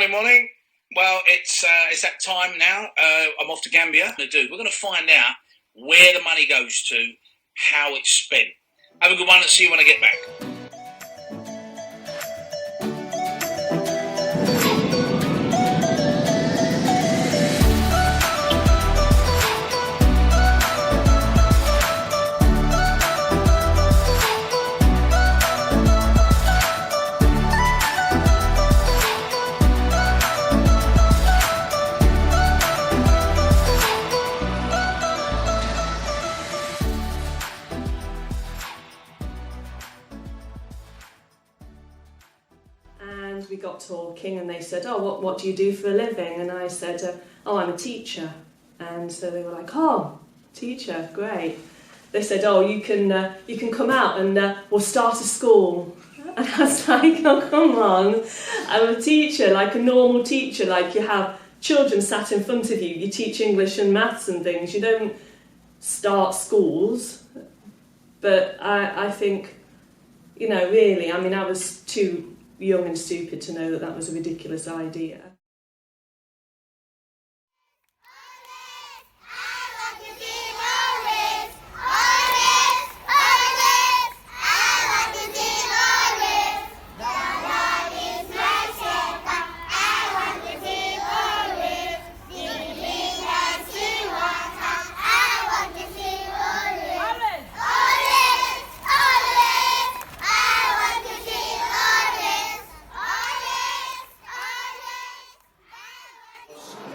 Morning. Well, it's that time now. I'm off to Gambia. We're going to find out where the money goes to, how it's spent. Have a good one and see you when I get back. We got talking and they said, oh, what do you do for a living? And I said, oh, I'm a teacher. And so they were like, oh, teacher, great. They said, oh, you can come out and we'll start a school. And I was like, oh, come on. I'm a teacher, like a normal teacher, like you have children sat in front of you, you teach English and maths and things, you don't start schools. But I think, really, I mean, I was too young and stupid to know that was a ridiculous idea.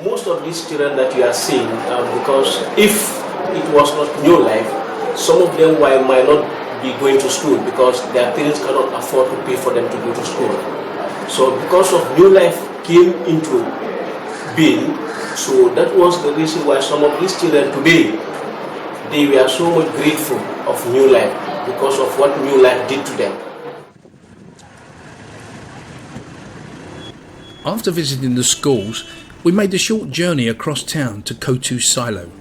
Most of these children that you are seeing, because if it was not New Life, some of them might not be going to school because their parents cannot afford to pay for them to go to school. So because of New Life came into being, so that was the reason why some of these children today, they were so much grateful of New Life because of what New Life did to them. After visiting the schools, we made a short journey across town to Kotu Silo.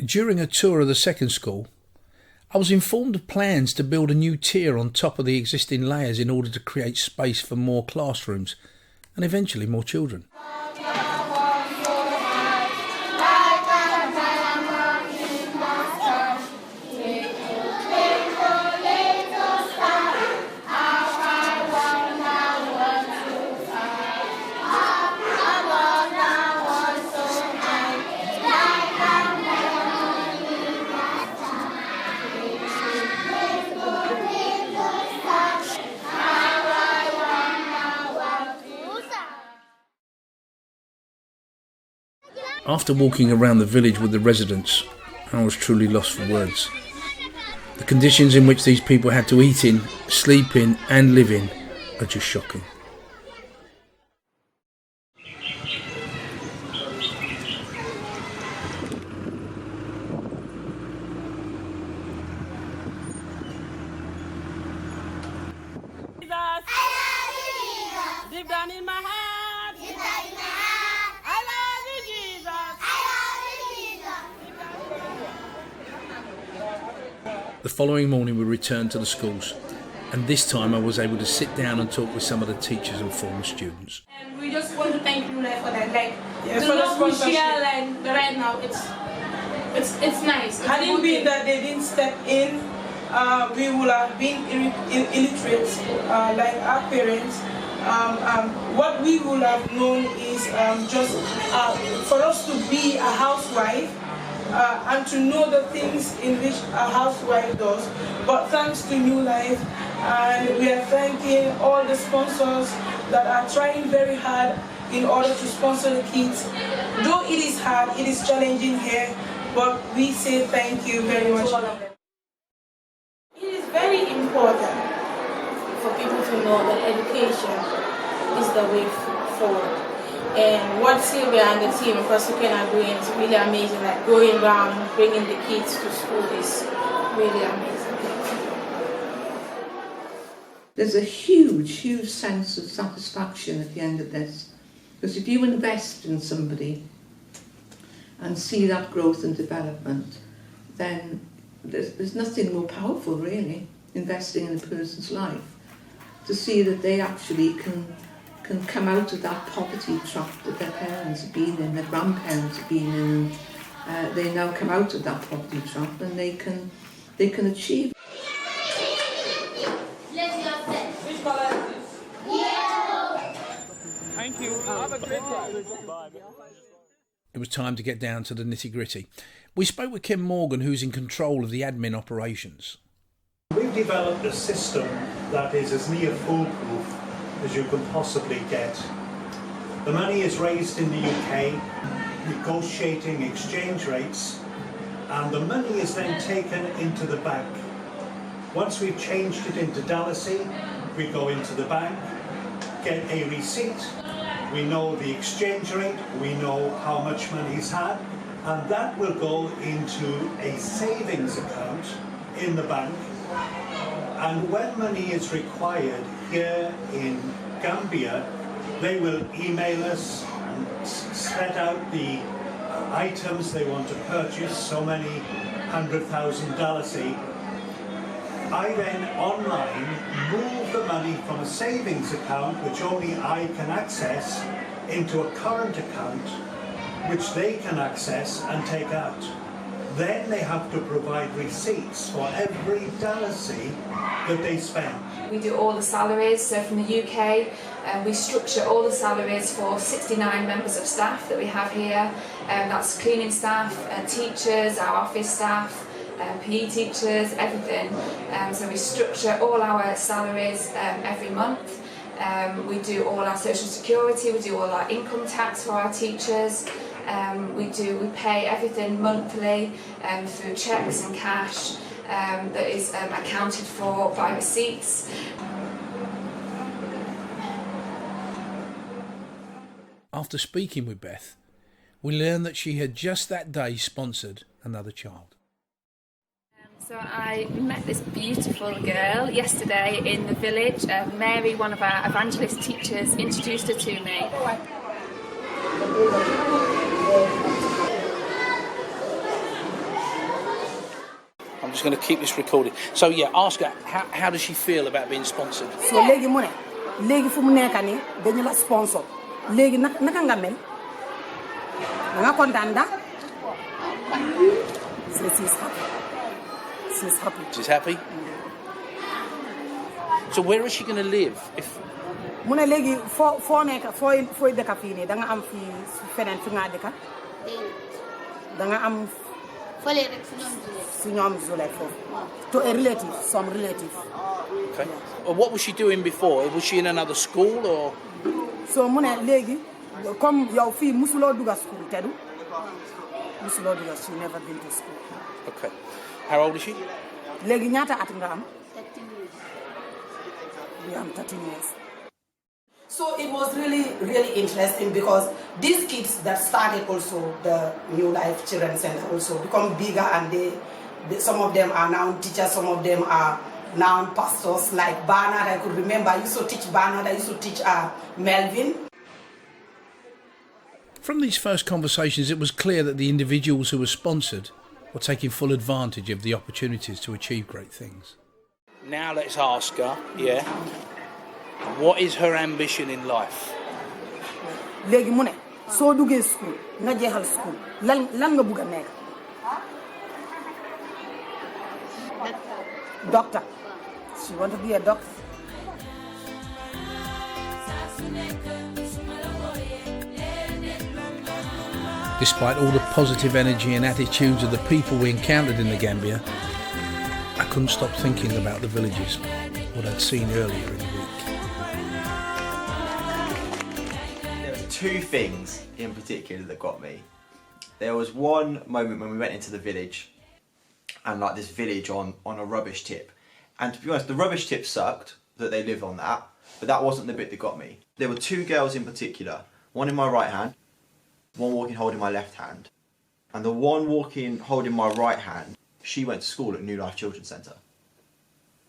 During a tour of the second school, I was informed of plans to build a new tier on top of the existing layers in order to create space for more classrooms and eventually more children. After walking around the village with the residents, I was truly lost for words. The conditions in which these people had to eat in, sleep in and live in are just shocking. Deep down in my heart, deep down in my heart, I love you, Jesus. I love you, Jesus. The following morning we returned to the schools, and this time I was able to sit down and talk with some of the teachers and former students. And we just want to thank you for that. Like, Yes, the for the love we sponsorship. share, like, right now, it's nice. Had it been that they didn't step in we would have been illiterate like our parents. What we would have known is just for us to be a housewife and to know the things in which a housewife does. But thanks to New Life, and we are thanking all the sponsors that are trying very hard in order to sponsor the kids. Though it is hard, it is challenging here, but we say thank you very much. It is very important for people to know that education is the way forward. And what Sylvia and the team across Suken are doing is really amazing. Like going around, bringing the kids to school is really amazing. There's a huge sense of satisfaction at the end of this. Because if you invest in somebody and see that growth and development, then there's nothing more powerful, really, investing in a person's life. To see that they actually can come out of that poverty trap that their parents have been in, their grandparents have been in. They now come out of that poverty trap and they can achieve. Which color is this? Yellow. Thank you. Have a great day. Bye. It was time to get down to the nitty-gritty. We spoke with Kim Morgan, who's in control of the admin operations. We've developed a system that is as near foolproof as you can possibly get. The money is raised in the UK, negotiating exchange rates, and the money is then taken into the bank. Once we've changed it into Dallasy, we go into the bank, get a receipt, we know the exchange rate, we know how much money's had, and that will go into a savings account in the bank. And when money is required here in Gambia, they will email us and set out the items they want to purchase, so many $100,000. I then online move the money from a savings account, which only I can access, into a current account, which they can access and take out. Then they have to provide receipts for every Dallasy that they spend. We do all the salaries, so from the UK, we structure all the salaries for 69 members of staff that we have here. That's cleaning staff, teachers, our office staff, PE teachers, everything. So we structure all our salaries every month. We do all our social security, we do all our income tax for our teachers. We pay everything monthly through cheques and cash that is accounted for by receipts. After speaking with Beth, we learned that she had just that day sponsored another child. So I met this beautiful girl yesterday in the village. Mary, one of our evangelist teachers, introduced her to me. I'm just going to keep this recorded. So yeah, ask her, how does she feel about being sponsored? So legi mu ne legi fu mu nekk ni dañu la sponsor legi naka nga mel nga kontaan da so she's happy. She's happy? So where is she going to live? If mu ne legi fo nekk fo dëkk fii nii da nga am fii feneen fi nga dëkk da nga am fële rek si ñoom Zulay foofu to a relative, some relative. Okay. Well, what was she doing before? Was she in another school or? So mu ne léegi comme yow fii musuloo dugga school te du musuloo dugga, she never been to school. Okay. How old is she? Léegi ñaata at nga am? We am 13 years. So it was really interesting because these kids that started also the New Life Children's Center also become bigger, and some of them are now teachers, some of them are now pastors. Like Bernard, I could remember, I used to teach Bernard, I used to teach Melvin. From these first conversations, it was clear that the individuals who were sponsored were taking full advantage of the opportunities to achieve great things. Now let's ask her, what is her ambition in life? Léegi mu ne soo duggee school nga jeexal school lan nga bëgg a nekk? doctor. She want to be a doctor. Despite all the positive energy and attitudes of the people we encountered in the Gambia, I couldn't stop thinking about the villages, what I'd seen earlier in the week. There were two things in particular that got me. There was one moment when we went into the village, and like this village on a rubbish tip. And to be honest, the rubbish tip sucked, that they live on that, but that wasn't the bit that got me. There were two girls in particular, one in my right hand, one walking holding my left hand. And the one walking holding my right hand, she went to school at New Life Children's Centre.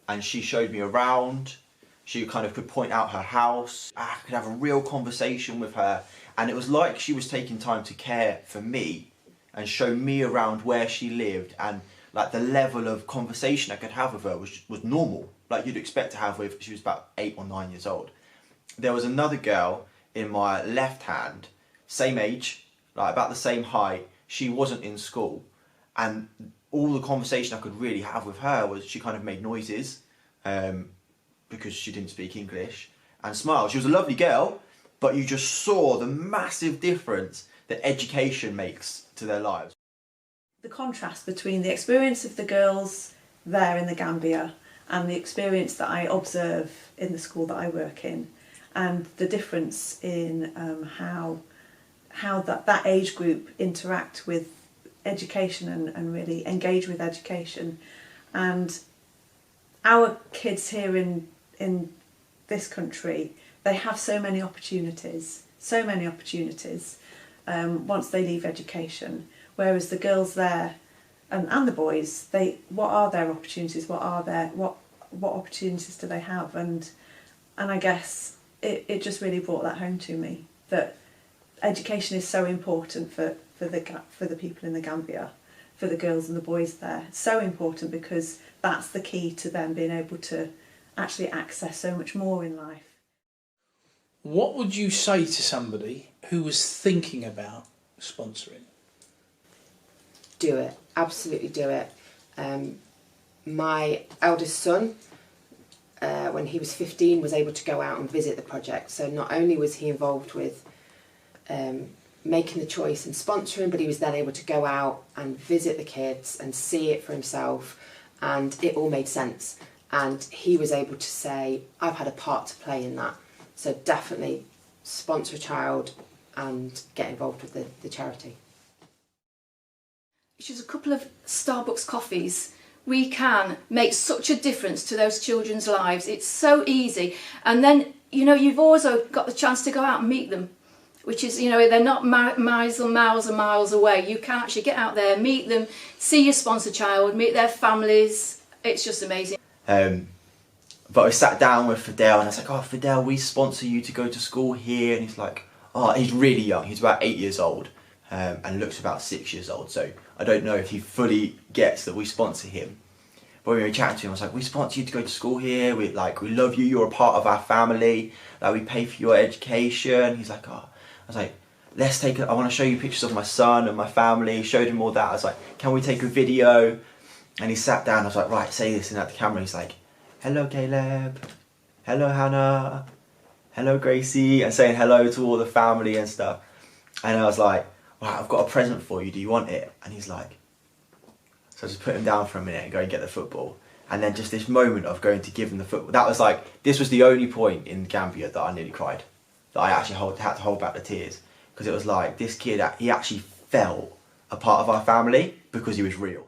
And she showed me around, she kind of could point out her house, I could have a real conversation with her. And it was like she was taking time to care for me and show me around where she lived, and like the level of conversation I could have with her was normal, like you'd expect to have with, she was about 8 or 9 years old. There was another girl in my left hand, same age, like about the same height, she wasn't in school, and all the conversation I could really have with her was she kind of made noises because she didn't speak English, and smiled. She was a lovely girl, but you just saw the massive difference that education makes to their lives. The contrast between the experience of the girls there in the Gambia and the experience that I observe in the school that I work in, and the difference in how that age group interact with education and really engage with education. And our kids here in this country, they have so many opportunities once they leave education, whereas the girls there and the boys, what are their opportunities? What opportunities do they have? And I guess it just really brought that home to me, that education is so important for the people in the Gambia, for the girls and the boys there. It's so important because that's the key to them being able to actually access so much more in life. What would you say to somebody who was thinking about sponsoring? Do it, absolutely do it. My eldest son, when he was 15, was able to go out and visit the project. So not only was he involved with making the choice and sponsoring, but he was then able to go out and visit the kids and see it for himself, and it all made sense. And he was able to say, I've had a part to play in that. So definitely sponsor a child and get involved with the charity. Just a couple of Starbucks coffees, we can make such a difference to those children's lives. It's so easy. And then, you've also got the chance to go out and meet them, which is, they're not miles and miles away. You can actually get out there, meet them, see your sponsor child, meet their families. It's just amazing. But I sat down with Fidel and I was like, oh, Fidel, we sponsor you to go to school here. And he's like, oh, he's really young. He's about 8 years old and looks about 6 years old. So I don't know if he fully gets that we sponsor him. But when we were chatting to him, I was like, we sponsor you to go to school here. We love you. You're a part of our family. Like, we pay for your education. He's like, oh. I was like, I want to show you pictures of my son and my family. Showed him all that. I was like, can we take a video? And he sat down. I was like, right, say this in at the camera. He's like, hello, Caleb. Hello, Hannah. Hello, Gracie. And saying hello to all the family and stuff. And I was like, right, I've got a present for you. Do you want it? And he's like, so I just put him down for a minute and go and get the football. And then just this moment of going to give him the football. That was like, this was the only point in Gambia that I nearly cried. That I actually had to hold back the tears. Because it was like, this kid, he actually felt a part of our family because he was real.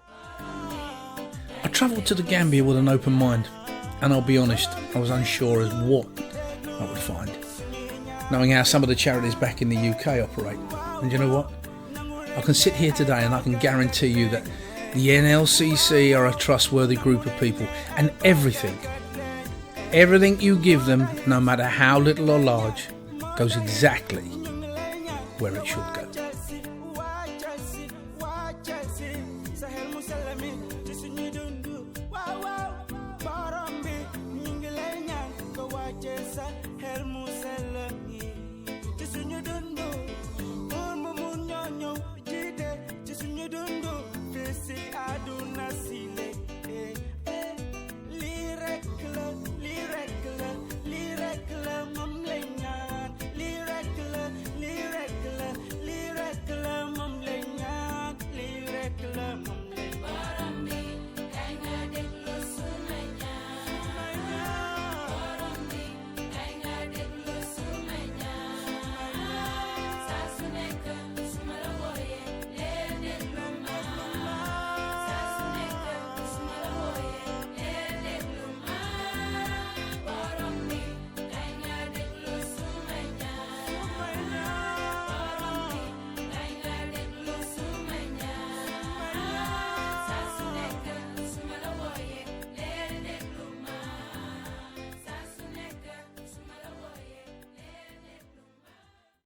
I travelled to the Gambia with an open mind. And I'll be honest, I was unsure as what I would find, knowing how some of the charities back in the UK operate. And you know what? I can sit here today and I can guarantee you that the NLCC are a trustworthy group of people, and everything you give them, no matter how little or large, goes exactly where it should go. particular moment.